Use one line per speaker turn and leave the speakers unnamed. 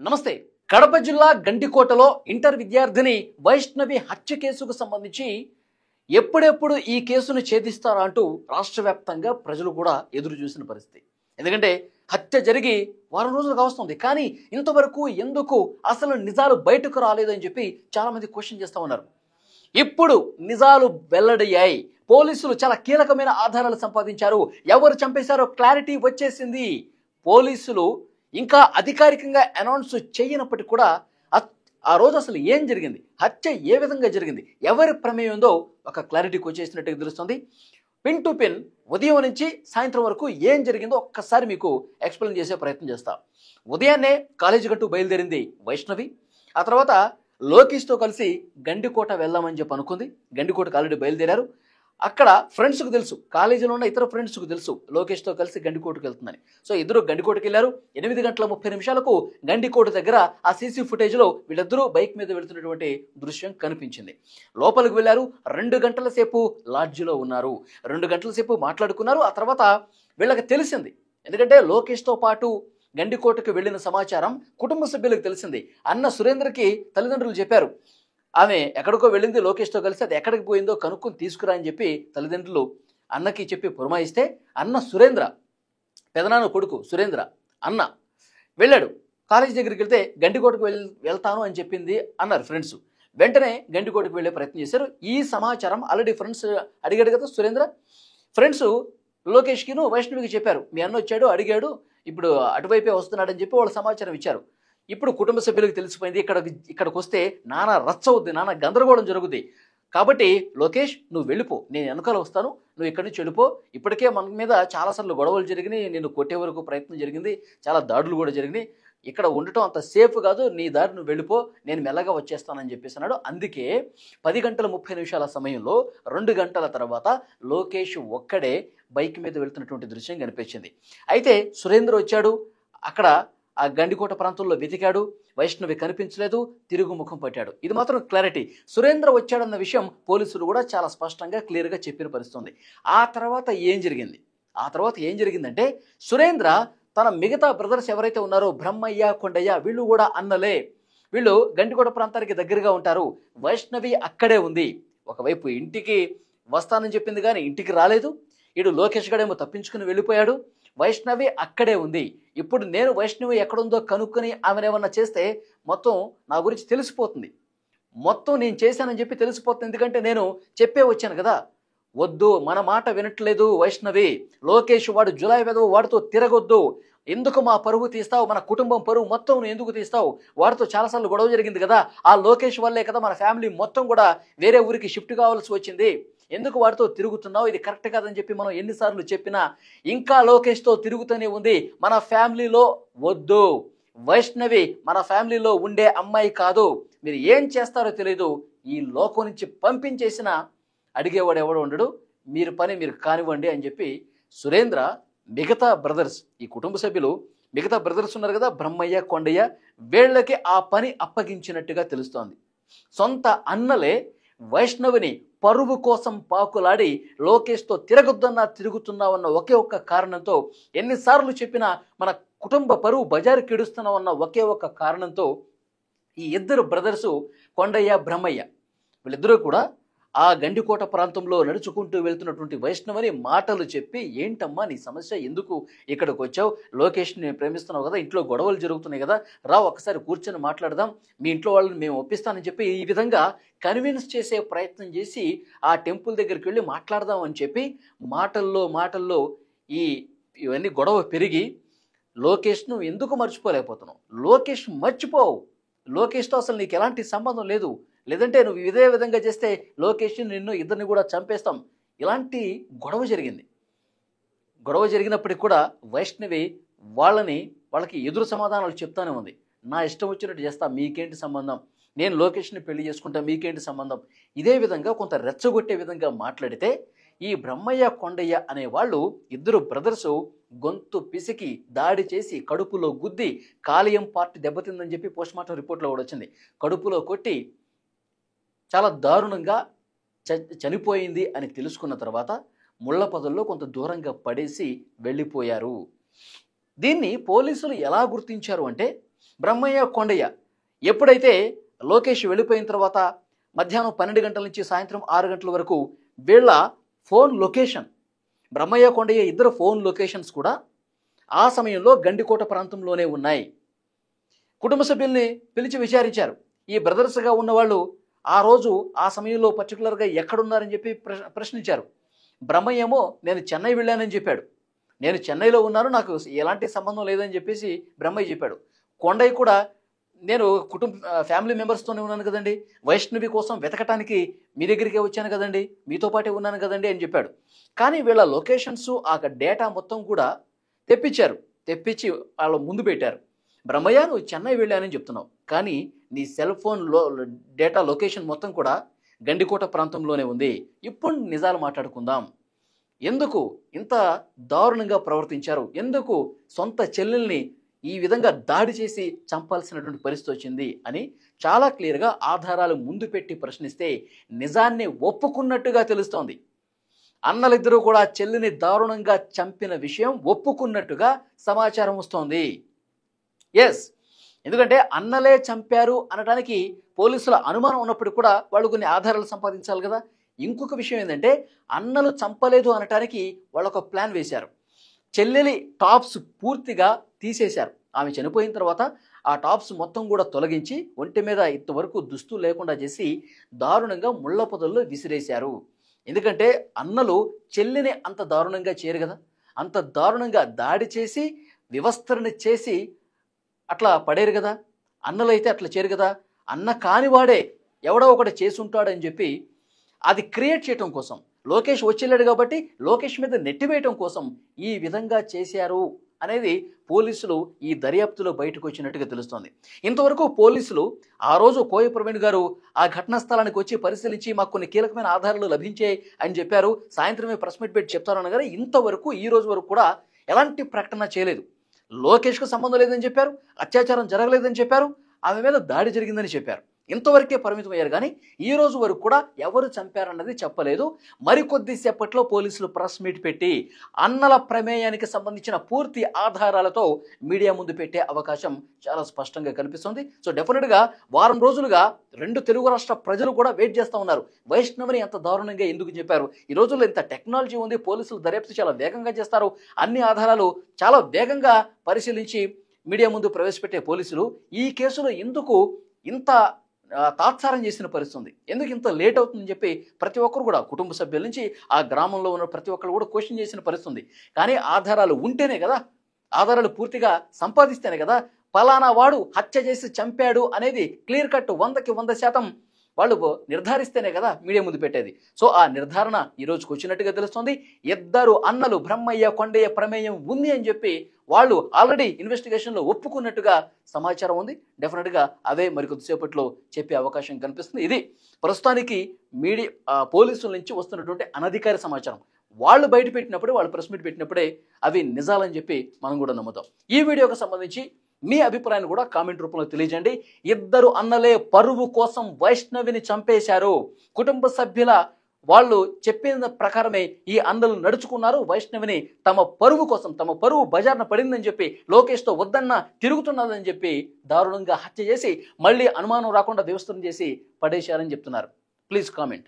నమస్తే. కడప జిల్లా గండికోటలో ఇంటర్ విద్యార్థిని వైష్ణవి హత్య కేసుకు సంబంధించి ఎప్పుడెప్పుడు ఈ కేసును ఛేదిస్తారా అంటూ రాష్ట్ర వ్యాప్తంగా ప్రజలు కూడా ఎదురు చూసిన పరిస్థితి. ఎందుకంటే హత్య జరిగి వారం రోజులు కావస్తుంది, కానీ ఇంతవరకు ఎందుకు అసలు నిజాలు బయటకు రాలేదు అని చెప్పి చాలా మంది క్వశ్చన్ చేస్తూ ఉన్నారు. ఇప్పుడు నిజాలు వెల్లడయ్యాయి. పోలీసులు చాలా కీలకమైన ఆధారాలు సంపాదించారు. ఎవరు చంపేశారో క్లారిటీ వచ్చేసింది. పోలీసులు ఇంకా అధికారికంగా అనౌన్స్ చేయనప్పటికీ కూడా ఆ రోజు అసలు ఏం జరిగింది, హత్య ఏ విధంగా జరిగింది, ఎవరి ప్రమేయం ఉందో ఒక క్లారిటీకి వచ్చేసినట్టుగా తెలుస్తుంది. పిన్ టు పిన్ ఉదయం నుంచి సాయంత్రం వరకు ఏం జరిగిందో ఒక్కసారి మీకు ఎక్స్ప్లెయిన్ చేసే ప్రయత్నం చేస్తా. ఉదయాన్నే కాలేజీ గట్టు బయలుదేరింది వైష్ణవి. ఆ తర్వాత లోకేష్తో కలిసి గండికోట వెళ్దామని చెప్పి అనుకుంది. గండికోటకు ఆల్రెడీ బయలుదేరారు. అక్కడ ఫ్రెండ్స్కు తెలుసు, కాలేజీలో ఉన్న ఇతర ఫ్రెండ్స్కు తెలుసు లోకేష్తో కలిసి గండికోటకు వెళ్తుందని. సో ఇద్దరు గండికోటకి వెళ్ళారు. 8:30 గండికోట దగ్గర ఆ సీసీ ఫుటేజ్లో వీళ్ళిద్దరూ బైక్ మీద వెళుతున్నటువంటి దృశ్యం కనిపించింది. లోపలికి వెళ్ళారు. 2 గంటల సేపు లాడ్జిలో ఉన్నారు. 2 గంటల సేపు మాట్లాడుకున్నారు. ఆ తర్వాత వీళ్ళకి తెలిసింది, ఎందుకంటే లోకేష్తో పాటు గండికోటకు వెళ్ళిన సమాచారం కుటుంబ సభ్యులకు తెలిసింది. అన్న సురేంద్రకి తల్లిదండ్రులు చెప్పారు, ఆమె ఎక్కడికో వెళ్ళింది లోకేష్తో కలిసి, అది ఎక్కడికి పోయిందో కనుక్కొని తీసుకురా అని చెప్పి తల్లిదండ్రులు అన్నకి చెప్పి పురమాయిస్తే, అన్న సురేంద్ర, పెదనాన్న కొడుకు సురేంద్ర అన్న వెళ్ళాడు. కాలేజీ దగ్గరికి వెళ్తే గండికోటకు వెళ్తాను అని చెప్పింది అన్నారు ఫ్రెండ్స్. వెంటనే గండికోటకు వెళ్ళే ప్రయత్నం చేశారు. ఈ సమాచారం ఆల్రెడీ ఫ్రెండ్స్ అడిగాడు కదా సురేంద్ర. ఫ్రెండ్స్ లోకేష్కిను వైష్ణవికి చెప్పారు, మీ అన్న వచ్చాడు, అడిగాడు, ఇప్పుడు అటువైపే వస్తున్నాడని చెప్పి వాళ్ళు సమాచారం ఇచ్చారు. ఇప్పుడు కుటుంబ సభ్యులకు తెలిసిపోయింది, ఇక్కడికి వస్తే నానా రచ్చ అవుద్ది, నానా గందరగోళం జరుగుద్ది. కాబట్టి లోకేష్ నువ్వు వెళ్ళిపో, నేను వెనకాల వస్తాను, నువ్వు ఇక్కడి నుంచి వెళ్ళిపో. ఇప్పటికే మన మీద చాలాసార్లు గొడవలు జరిగినాయి, నేను కొట్టే వరకు ప్రయత్నం జరిగింది, చాలా దాడులు కూడా జరిగినాయి, ఇక్కడ ఉండటం అంత సేఫ్ కాదు, నీ దారి నువ్వు వెళ్ళిపో, నేను మెల్లగా వచ్చేస్తానని చెప్పేసి అన్నాడు. అందుకే 10:30 సమయంలో 2 గంటల తర్వాత లోకేష్ ఒక్కడే బైక్ మీద వెళ్తున్నటువంటి దృశ్యం కనిపించింది. అయితే సురేంద్ర వచ్చాడు. అక్కడ ఆ గండికోట ప్రాంతంలో వెతికాడు, వైష్ణవి కనిపించలేదు, తిరుగుముఖం పట్టాడు. ఇది మాత్రం క్లారిటీ. సురేంద్ర వచ్చాడన్న విషయం పోలీసులు కూడా చాలా స్పష్టంగా క్లియర్గా చెప్పిన పరిస్థితుంది. ఆ తర్వాత ఏం జరిగిందంటే సురేంద్ర తన మిగతా బ్రదర్స్ ఎవరైతే ఉన్నారో బ్రహ్మయ్య, కొండయ్య, వీళ్ళు కూడా అన్నలే. వీళ్ళు గండికోట ప్రాంతానికి దగ్గరగా ఉంటారు. వైష్ణవి అక్కడే ఉంది. ఒకవైపు ఇంటికి వస్తానని చెప్పింది కానీ ఇంటికి రాలేదు. ఇటు లోకేష్ గడేమో తప్పించుకుని వెళ్ళిపోయాడు. వైష్ణవి అక్కడే ఉంది. ఇప్పుడు నేను వైష్ణవి ఎక్కడుందో కనుక్కొని ఆమెనేమన్నా చేస్తే మొత్తం నా గురించి తెలిసిపోతుంది, మొత్తం నేను చేశానని చెప్పి తెలిసిపోతుంది. ఎందుకంటే నేను చెప్పే వచ్చాను కదా. వద్దు, మన మాట వినట్లేదు వైష్ణవి. లోకేష్ వాడు జులై వెదవు, వాడితో తిరగొద్దు. ఎందుకు మా పరువు తీస్తావు, మన కుటుంబం పరువు మొత్తం నువ్వు ఎందుకు తీస్తావు? వాడితో చాలాసార్లు గొడవ జరిగింది కదా, ఆ లోకేష్ వల్లే కదా మన ఫ్యామిలీ మొత్తం కూడా వేరే ఊరికి షిఫ్ట్ కావాల్సి వచ్చింది. ఎందుకు వాడితో తిరుగుతున్నావు, ఇది కరెక్ట్ కాదని చెప్పి మనం ఎన్నిసార్లు చెప్పినా ఇంకా లోకేష్తో తిరుగుతూనే ఉంది. మన ఫ్యామిలీలో వద్దు, వైష్ణవి మన ఫ్యామిలీలో ఉండే అమ్మాయి కాదు, మీరు ఏం చేస్తారో తెలియదు, ఈ లోకం నుంచి పంపించేసిన అడిగేవాడు ఎవడు ఉండడు, మీరు పని మీరు కానివ్వండి అని చెప్పి సురేంద్ర మిగతా బ్రదర్స్, ఈ కుటుంబ సభ్యులు మిగతా బ్రదర్స్ ఉన్నారు కదా బ్రహ్మయ్య, కొండయ్య, వీళ్ళకి ఆ పని అప్పగించినట్టుగా తెలుస్తోంది. సొంత అన్నలే వైష్ణవిని పరువు కోసం పాకులాడి లోకేష్తో తిరుగుతున్నావన్న ఒకే ఒక్క కారణంతో, ఎన్నిసార్లు చెప్పినా మన కుటుంబ పరువు బజారు కిడుస్తున్నామన్న ఒకే ఒక్క కారణంతో ఈ ఇద్దరు బ్రదర్సు కొండయ్య, బ్రహ్మయ్య, వీళ్ళిద్దరూ కూడా ఆ గండికోట ప్రాంతంలో నడుచుకుంటూ వెళ్తున్నటువంటి వైష్ణవిని మాటలు చెప్పి, ఏంటమ్మా నీ సమస్య, ఎందుకు ఇక్కడికి వచ్చావు, లోకేష్ని ప్రేమిస్తున్నావు కదా, ఇంట్లో గొడవలు జరుగుతున్నాయి కదా, రా ఒకసారి కూర్చొని మాట్లాడదాం, మీ ఇంట్లో వాళ్ళని మేము ఒప్పిస్తానని చెప్పి ఈ విధంగా కన్విన్స్ చేసే ప్రయత్నం చేసి ఆ టెంపుల్ దగ్గరికి వెళ్ళి మాట్లాడదాం అని చెప్పి మాటల్లో ఇవన్నీ గొడవ పెరిగి లోకేష్ను ఎందుకు మర్చిపోలేకపోతున్నావు, లోకేష్ మర్చిపోవు, లోకేష్తో అసలు నీకు ఎలాంటి సంబంధం లేదు, లేదంటే నువ్వు ఇదే విధంగా చేస్తే లోకేష్ నిన్ను ఇద్దరిని కూడా చంపేస్తాం. ఇలాంటి గొడవ జరిగినప్పటికీ కూడా వైష్ణవి వాళ్ళకి ఎదురు సమాధానాలు చెప్తానే ఉంది. నా ఇష్టం వచ్చినట్టు చేస్తా, మీకేంటి సంబంధం, నేను లోకేష్ని పెళ్లి చేసుకుంటా, మీకేంటి సంబంధం. ఇదే విధంగా కొంత రెచ్చగొట్టే విధంగా మాట్లాడితే ఈ బ్రహ్మయ్య, కొండయ్య అనే వాళ్ళు ఇద్దరు బ్రదర్సు గొంతు పిసికి దాడి చేసి కడుపులో గుద్ది, కాలేయం పార్ట్ దెబ్బతిందని చెప్పి పోస్ట్మార్టం రిపోర్ట్లో కూడా వచ్చింది, కడుపులో కొట్టి చాలా దారుణంగా చనిపోయింది అని తెలుసుకున్న తర్వాత ముళ్ళ పొదల్లో కొంత దూరంగా పడేసి వెళ్ళిపోయారు. దీన్ని పోలీసులు ఎలా గుర్తించారు అంటే, బ్రహ్మయ్య కొండయ్య ఎప్పుడైతే లోకేష్ వెళ్ళిపోయిన తర్వాత మధ్యాహ్నం 12 గంటల నుంచి సాయంత్రం 6 గంటల వరకు వీళ్ళ ఫోన్ లొకేషన్, బ్రహ్మయ్య కొండయ్య ఇద్దరు ఫోన్ లొకేషన్స్ కూడా ఆ సమయంలో గండికోట ప్రాంతంలోనే ఉన్నాయి. కుటుంబ సభ్యుల్ని పిలిచి విచారించారు. ఈ బ్రదర్స్గా ఉన్నవాళ్ళు ఆ రోజు ఆ సమయంలో పర్టికులర్గా ఎక్కడున్నారని చెప్పి ప్రశ్నించారు. బ్రహ్మయ్య ఏమో నేను చెన్నై వెళ్ళానని చెప్పాడు. నేను చెన్నైలో ఉన్నాను, నాకు ఎలాంటి సంబంధం లేదని చెప్పేసి బ్రహ్మయ్య చెప్పాడు. కొండయ్య కూడా నేను ఫ్యామిలీ మెంబర్స్తోనే ఉన్నాను కదండి, వైష్ణవి కోసం వెతకటానికి మీ దగ్గరికే వచ్చాను కదండి, మీతో పాటే ఉన్నాను కదండి అని చెప్పాడు. కానీ వీళ్ళ లొకేషన్స్ ఆ డేటా మొత్తం కూడా తెప్పించి వాళ్ళ ముందు పెట్టారు. బ్రహ్మయ్య నువ్వు చెన్నై వెళ్ళానని చెప్తున్నావు, కానీ నీ సెల్ ఫోన్ డేటా లొకేషన్ మొత్తం కూడా గండికోట ప్రాంతంలోనే ఉంది. ఇప్పుడు నిజాలు మాట్లాడుకుందాం. ఎందుకు ఇంత దారుణంగా ప్రవర్తించారు? ఎందుకు సొంత చెల్లెల్ని ఈ విధంగా దాడి చేసి చంపాల్సినటువంటి పరిస్థితి వచ్చింది అని చాలా క్లియర్గా ఆధారాలు ముందు పెట్టి ప్రశ్నిస్తే నిజాన్ని ఒప్పుకున్నట్టుగా తెలుస్తోంది. అన్నలిద్దరూ కూడా చెల్లిని దారుణంగా చంపిన విషయం ఒప్పుకున్నట్టుగా సమాచారం వస్తోంది. ఎస్, ఎందుకంటే అన్నలే చంపారు అనడానికి పోలీసుల అనుమానం ఉన్నప్పుడు కూడా వాళ్ళు కొన్ని ఆధారాలు సంపాదించాలి కదా. ఇంకొక విషయం ఏంటంటే అన్నలు చంపలేదు అనటానికి వాళ్ళు ఒక ప్లాన్ వేశారు. చెల్లెలి టాప్స్ పూర్తిగా తీసేశారు. ఆమె చనిపోయిన తర్వాత ఆ టాప్స్ మొత్తం కూడా తొలగించి ఒంటి మీద ఇంతవరకు దుస్తులు లేకుండా చేసి దారుణంగా ముళ్ళ పొదల్లో విసిరేశారు. ఎందుకంటే అన్నలు చెల్లిని అంత దారుణంగా చేయరు కదా, అంత దారుణంగా దాడి చేసి వివస్త్రని చేసి అట్లా పడేరు కదా. అన్నలైతే అట్లా చేయరు కదా. అన్న కానివాడే ఎవడో ఒకటి చేసి ఉంటాడని చెప్పి అది క్రియేట్ చేయటం కోసం, లోకేష్ వచ్చేళ్ళాడు కాబట్టి లోకేష్ మీద నెట్టివేయటం కోసం ఈ విధంగా చేశారు అనేది పోలీసులు ఈ దర్యాప్తులో బయటకు వచ్చినట్టుగా తెలుస్తోంది. ఇంతవరకు పోలీసులు ఆ రోజు కోయ ప్రవీణ్ గారు ఆ ఘటనా స్థలానికి వచ్చి పరిశీలించి మాకు కొన్ని కీలకమైన ఆధారాలు లభించాయి అని చెప్పారు. సాయంత్రమే ప్రెస్ మీట్ పెట్టి చెప్తారనగానే ఇంతవరకు ఈ రోజు వరకు కూడా ఎలాంటి ప్రకటన చేయలేదు. లోకేష్కు సంబంధం లేదని చెప్పారు, అత్యాచారం జరగలేదని చెప్పారు, ఆమె మీద దాడి జరిగిందని చెప్పారు. ఇంతవరకే పరిమితం అయ్యారు. కానీ ఈ రోజు వరకు కూడా ఎవరు చంపారన్నది చెప్పలేదు. మరికొద్ది సేపట్లో పోలీసులు ప్రెస్ మీట్ పెట్టి అన్నల ప్రమేయానికి సంబంధించిన పూర్తి ఆధారాలతో మీడియా ముందు పెట్టే అవకాశం చాలా స్పష్టంగా కనిపిస్తుంది. సో డెఫినెట్గా వారం రోజులుగా 2 తెలుగు రాష్ట్ర ప్రజలు కూడా వెయిట్ చేస్తూ ఉన్నారు. వైష్ణవిని ఎంత దారుణంగా ఎందుకు చెప్పారు? ఈ రోజుల్లో ఇంత టెక్నాలజీ ఉంది, పోలీసులు దర్యాప్తు చాలా వేగంగా చేస్తారు. అన్ని ఆధారాలు చాలా వేగంగా పరిశీలించి మీడియా ముందు ప్రవేశపెట్టే పోలీసులు ఈ కేసులో ఎందుకు ఇంత తాత్సారం చేసిన పరిస్థితి ఉంది, ఎందుకు ఇంత లేట్ అవుతుందని చెప్పి ప్రతి ఒక్కరు కూడా కుటుంబ సభ్యుల నుంచి ఆ గ్రామంలో ఉన్న ప్రతి ఒక్కరు కూడా క్వశ్చన్ చేసిన పరిస్థితి ఉంది. కానీ ఆధారాలు ఉంటేనే కదా, ఆధారాలు పూర్తిగా సంపాదిస్తేనే కదా పలానా వాడు హత్య చేసి చంపాడు అనేది క్లియర్ కట్ 100కి 100% వాళ్ళు నిర్ధారిస్తేనే కదా మీడియా ముందు పెట్టేది. సో ఆ నిర్ధారణ ఈ రోజుకి వచ్చినట్టుగా తెలుస్తుంది. ఇద్దరు అన్నలు బ్రహ్మయ్య కొండయ్య ప్రమేయం ఉంది అని చెప్పి వాళ్ళు ఆల్రెడీ ఇన్వెస్టిగేషన్లో ఒప్పుకున్నట్టుగా సమాచారం ఉంది. డెఫినెట్గా అవే మరికొద్దిసేపట్లో చెప్పే అవకాశం కనిపిస్తుంది. ఇది ప్రస్తుతానికి పోలీసుల నుంచి వస్తున్నటువంటి అనధికార సమాచారం. వాళ్ళు బయట పెట్టినప్పుడే, వాళ్ళు ప్రెస్ మీట్ పెట్టినప్పుడే అవి నిజాలని చెప్పి మనం కూడా నమ్ముతాం. ఈ వీడియోకి సంబంధించి మీ అభిప్రాయాన్ని కూడా కామెంట్ రూపంలో తెలియజేయండి. ఇద్దరు అన్నలే పరువు కోసం వైష్ణవిని చంపేశారు. కుటుంబ సభ్యుల వాళ్ళు చెప్పిన ప్రకారమే ఈ అన్నలు నడుచుకున్నారు. వైష్ణవిని తమ పరువు కోసం, తమ పరువు బజార్న పడిందని చెప్పి లోకేష్తో వద్దన్న తిరుగుతున్నదని చెప్పి దారుణంగా హత్య చేసి మళ్ళీ అనుమానం రాకుండా దేవస్థానం చేసి పడేశారని చెప్తున్నారు. Please comment.